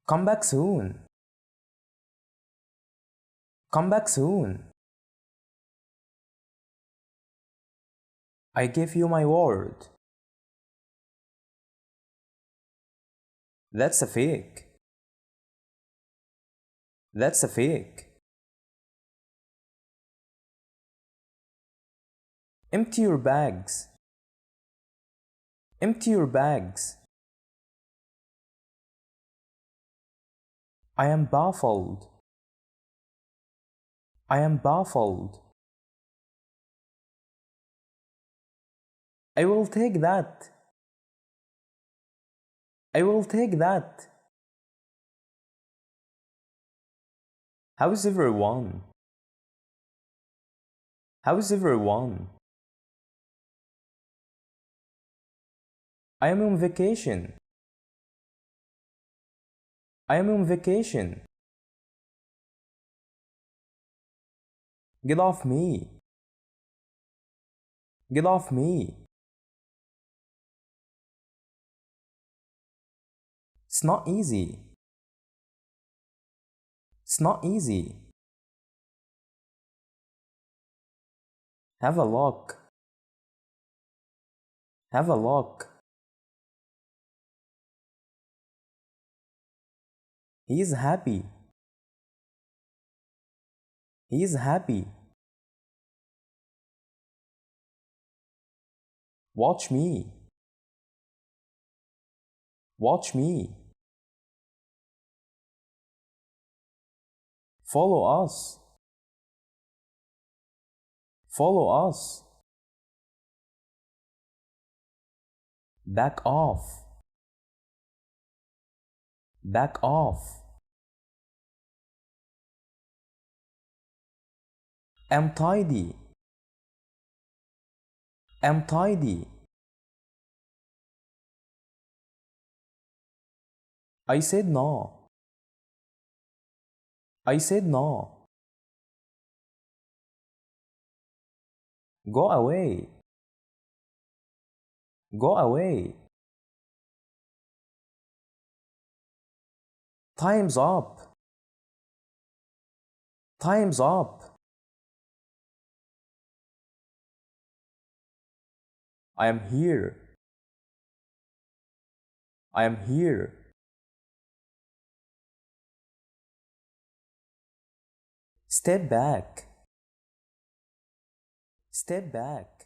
Come back soon. Come back soon. I give you my word. That's a fake. That's a fake. Empty your bags. Empty your bags. I am baffled. I am baffled. I will take that. I will take that. How's everyone? How's everyone? I am on vacation. I am on vacation. Get off me. Get off me. It's not easy. It's not easy. Have a look. Have a look. He is happy. He is happy. Watch me. Watch me. Follow us. Follow us. Back off. Back off. I'm tidy. I'm tidy. I said no. I said no. Go away. Go away. Time's up. Time's up. I am here. I am here. Step back. Step back.